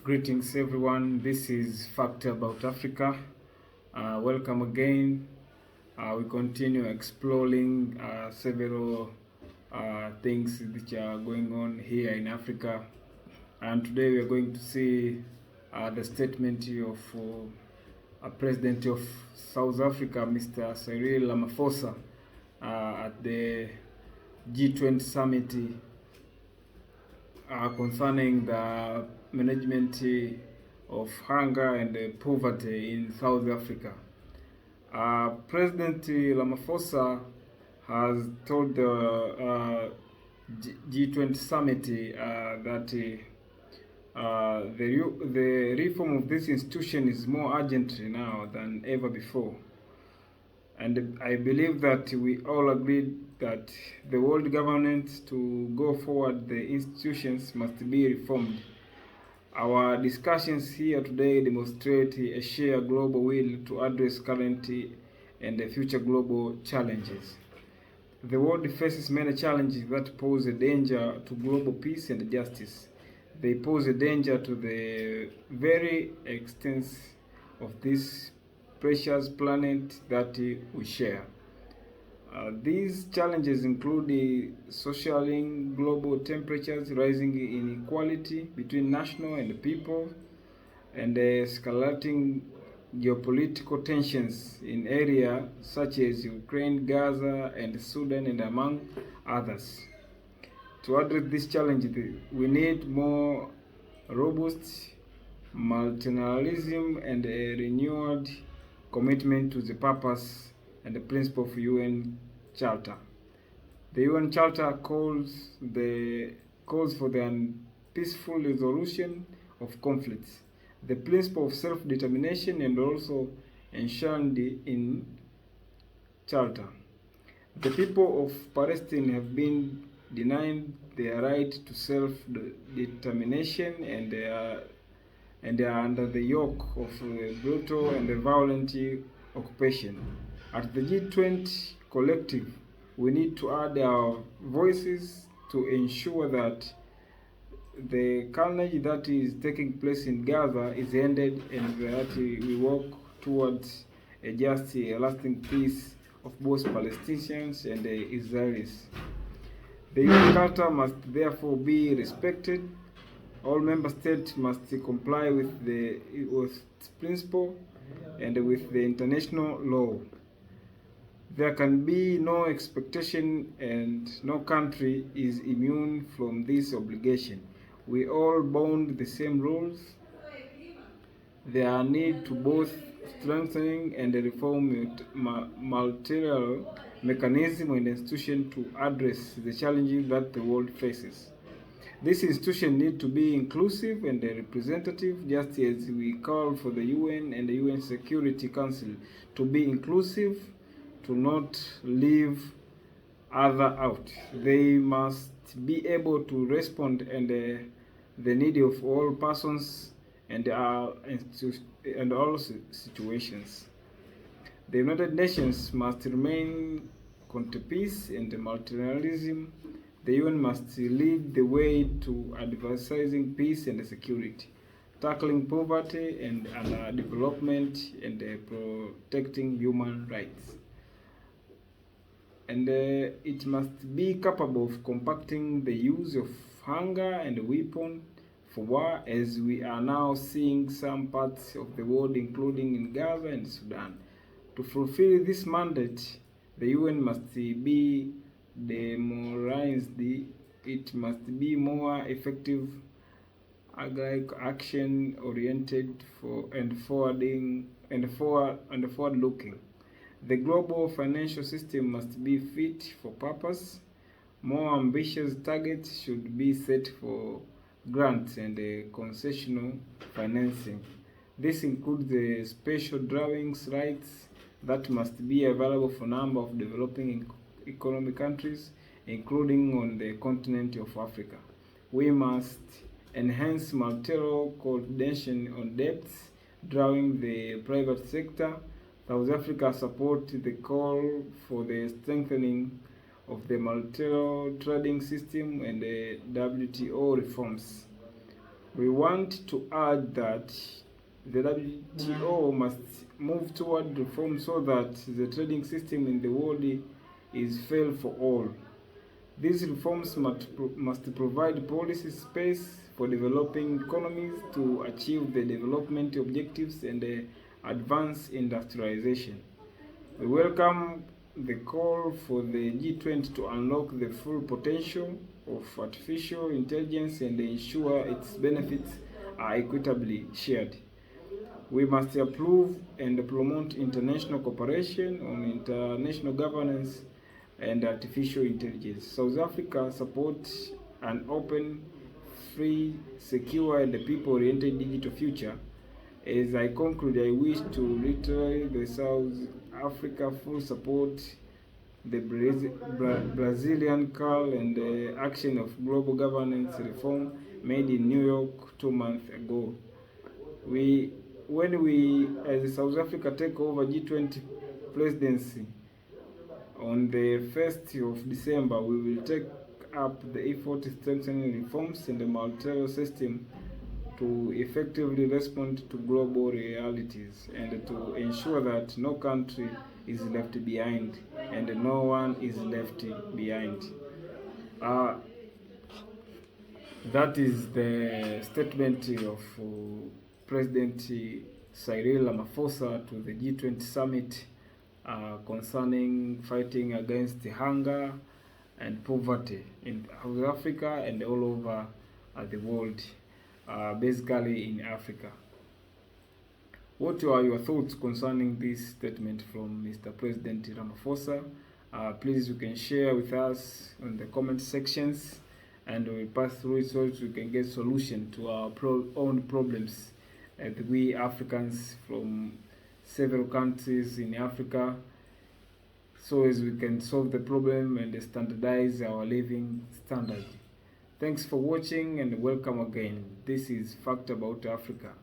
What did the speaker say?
Greetings everyone, this is Fact About Africa. Welcome again. We continue exploring several things which are going on here in Africa. And today we are going to see the statement of President of South Africa, Mr. Cyril Ramaphosa, at the G20 summit concerning the management of hunger and poverty in South Africa. President Ramaphosa has told the G20 summit that the reform of this institution is more urgent now than ever before. And I believe that we all agree that the world governance to go forward, the institutions must be reformed. Our discussions here today demonstrate a shared global will to address current and future global challenges. The world faces many challenges that pose a danger to global peace and justice. They pose a danger to the very extent of this precious planet that we share. These challenges include socializing global temperatures, rising inequality between national and people, and escalating geopolitical tensions in areas such as Ukraine, Gaza, and Sudan, and among others. To address this challenge, we need more robust multilateralism and a renewed commitment to the purpose and the principle of UN Charter. The UN Charter calls for the peaceful resolution of conflicts, the principle of self-determination, and also enshrined in Charter. The people of Palestine have been denied their right to self-determination and they are under the yoke of brutal and violent occupation. At the G20 collective, we need to add our voices to ensure that the carnage that is taking place in Gaza is ended and that we work towards a just, lasting peace of both Palestinians and Israelis. The UN Charter must therefore be respected. All member states must comply with its principle and with the international law. There can be no expectation and no country is immune from this obligation. We all bound the same rules. There are need to both strengthening and reform multilateral mechanism and institution to address the challenges that the world faces. This institution need to be inclusive and representative, just as we call for the UN and the UN Security Council to be inclusive, to not leave other out. They must be able to respond and the need of all persons and all situations. The United Nations must remain content peace and multilateralism. The UN must lead the way to advancing peace and security, tackling poverty and development, and protecting human rights. And it must be capable of combating the use of hunger and weapons for war, as we are now seeing some parts of the world, including in Gaza and Sudan. To fulfill this mandate, the UN must be demoralized. It must be more effective, action oriented and forward looking. The global financial system must be fit for purpose. More ambitious targets should be set for grants and concessional financing. This includes the special drawings rights that must be available for a number of developing economic countries, including on the continent of Africa. We must enhance multilateral coordination on debts, drawing the private sector. South Africa supports the call for the strengthening of the multilateral trading system and the WTO reforms. We want to add that the WTO must move toward reform so that the trading system in the world is fair for all. These reforms must provide policy space for developing economies to achieve the development objectives and advance industrialization. We welcome the call for the G20 to unlock the full potential of artificial intelligence and ensure its benefits are equitably shared. We must approve and promote international cooperation on international governance and artificial intelligence. South Africa supports an open, free, secure, and people-oriented digital future. As I conclude, I wish to reiterate the South Africa full support the Brazilian call and the action of global governance reform made in New York 2 months ago. When we, as South Africa, take over G20 presidency on the 1st of December, we will take up the effort strengthening reforms in the multilateral system to effectively respond to global realities and to ensure that no country is left behind and no one is left behind. That is the statement of President Cyril Ramaphosa to the G20 summit concerning fighting against hunger and poverty in South Africa and all over the world, basically in Africa. What are your thoughts concerning this statement from Mr. President Ramaphosa? Please, you can share with us in the comment sections, and we'll pass through it so we can get solution to our own problems as we Africans from several countries in Africa, so as we can solve the problem and standardize our living standard. Thanks for watching and welcome again. This is Fact About Africa.